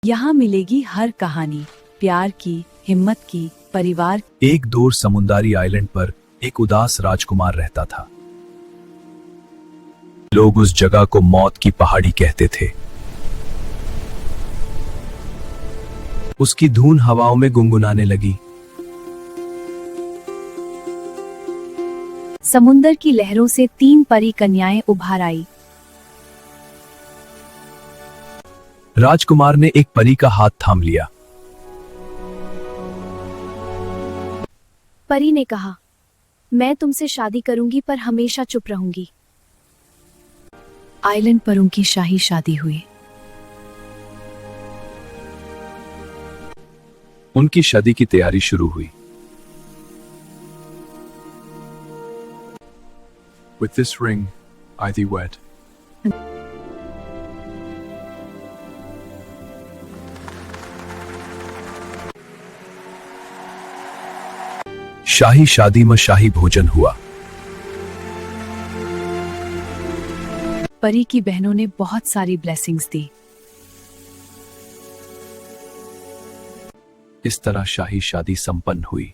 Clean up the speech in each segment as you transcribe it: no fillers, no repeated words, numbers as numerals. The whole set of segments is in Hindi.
यहाँ मिलेगी हर कहानी, प्यार की, हिम्मत की, परिवार। एक दूर समुंदरी आइलैंड पर एक उदास राजकुमार रहता था। लोग उस जगह को मौत की पहाड़ी कहते थे। उसकी धुन हवाओं में गुनगुनाने लगी। समुंदर की लहरों से 3 परी कन्याएं उभार आई। राजकुमार ने एक परी का हाथ थाम लिया। परी ने कहा, मैं तुमसे शादी करूंगी पर हमेशा चुप रहूंगी। आइलैंड पर उनकी शाही शादी हुई। उनकी शादी की तैयारी शुरू हुई। With this ring, I thee wed. शाही शादी में शाही भोजन हुआ। परी की बहनों ने बहुत सारी ब्लेसिंग्स दी। इस तरह शाही शादी संपन्न हुई।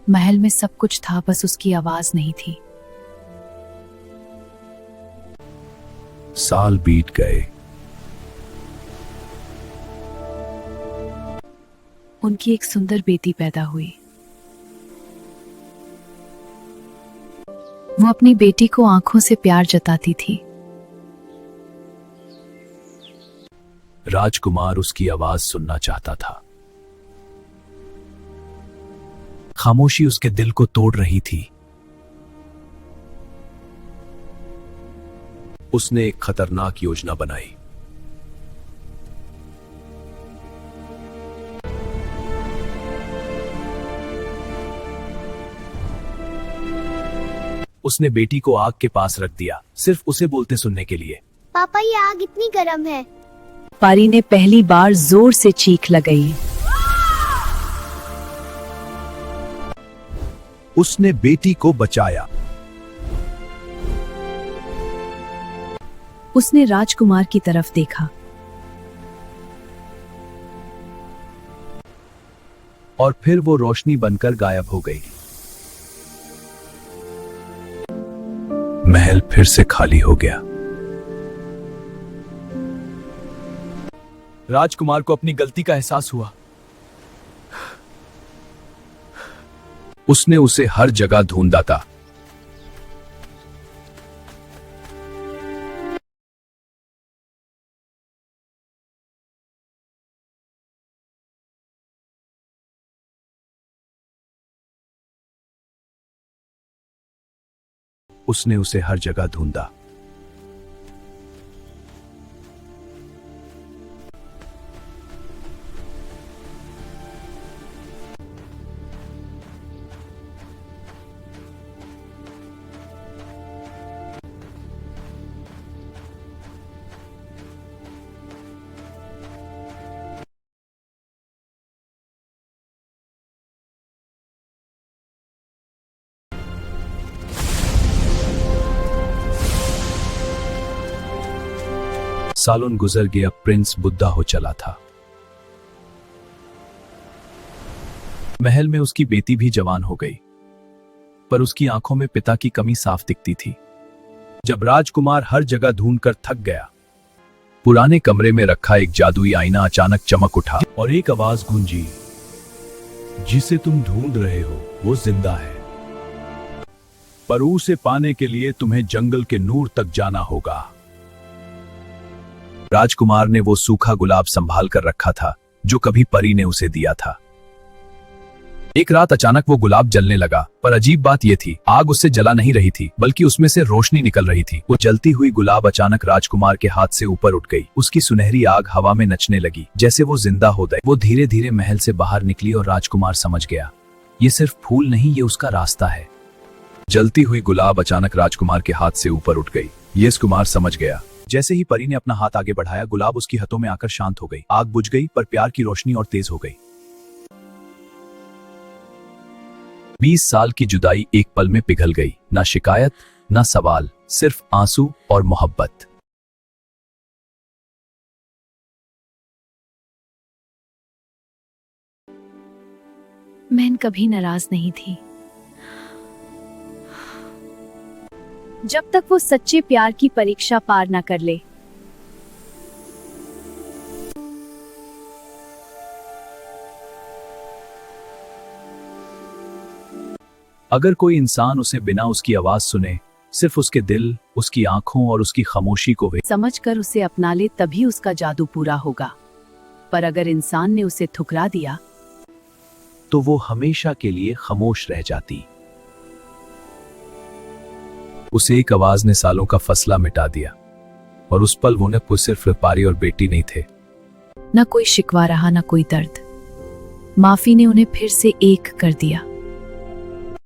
महल में सब कुछ था, बस उसकी आवाज नहीं थी। साल बीत गए। उनकी एक सुंदर बेटी पैदा हुई। वो अपनी बेटी को आंखों से प्यार जताती थी। राजकुमार उसकी आवाज सुनना चाहता था। खामोशी उसके दिल को तोड़ रही थी। उसने एक खतरनाक योजना बनाई। उसने बेटी को आग के पास रख दिया, सिर्फ उसे बोलते सुनने के लिए। पापा, ये आग इतनी गर्म है। परी ने पहली बार जोर से चीख लगाई। उसने बेटी को बचाया। उसने राजकुमार की तरफ देखा और फिर वो रोशनी बनकर गायब हो गई। महल फिर से खाली हो गया। राजकुमार को अपनी गलती का एहसास हुआ। उसने उसे हर जगह ढूंढा था। उसने उसे हर जगह ढूंढा। सालों गुजर गया। प्रिंस बुढ़ा हो चला था। महल में उसकी बेटी भी जवान हो गई, पर उसकी आंखों में पिता की कमी साफ दिखती थी। जब राजकुमार हर जगह ढूंढकर थक गया, पुराने कमरे में रखा एक जादुई आईना अचानक चमक उठा और एक आवाज गूंजी, जिसे तुम ढूंढ रहे हो वो जिंदा है, पर उसे पाने के लिए तुम्हें जंगल के नूर तक जाना होगा। राजकुमार ने वो सूखा गुलाब संभाल कर रखा था जो कभी परी ने उसे दिया था। एक रात अचानक वो गुलाब जलने लगा, पर अजीब बात यह थी, आग उससे जला नहीं रही थी, बल्कि उसमें से रोशनी निकल रही थी। वो जलती हुई गुलाब अचानक राजकुमार के हाथ से ऊपर उठ गई। उसकी सुनहरी आग हवा में नचने लगी, जैसे वो जिंदा हो गई। वो धीरे धीरे महल से बाहर निकली और राजकुमार समझ गया, ये सिर्फ फूल नहीं, ये उसका रास्ता है। जलती हुई गुलाब अचानक राजकुमार के हाथ से ऊपर उठ गई। ये कुमार समझ गया। जैसे ही परी ने अपना हाथ आगे बढ़ाया, गुलाब उसकी हाथों में आकर शांत हो गई। आग बुझ गई, पर प्यार की रोशनी और तेज हो गई। 20 साल की जुदाई एक पल में पिघल गई। ना शिकायत, ना सवाल, सिर्फ आंसू और मोहब्बत। मैं कभी नाराज नहीं थी। जब तक वो सच्चे प्यार की परीक्षा पार न कर ले। अगर कोई इंसान उसे बिना उसकी आवाज सुने, सिर्फ उसके दिल, उसकी आंखों और उसकी खामोशी को समझकर उसे अपना ले, तभी उसका जादू पूरा होगा। पर अगर इंसान ने उसे ठुकरा दिया तो वो हमेशा के लिए खामोश रह जाती। उसे एक आवाज ने सालों का फसला मिटा दिया, और उस पल वो न सिर्फ पारी और बेटी नहीं थे। न कोई शिकवा रहा, न कोई दर्द। माफी ने उन्हें फिर से एक कर दिया।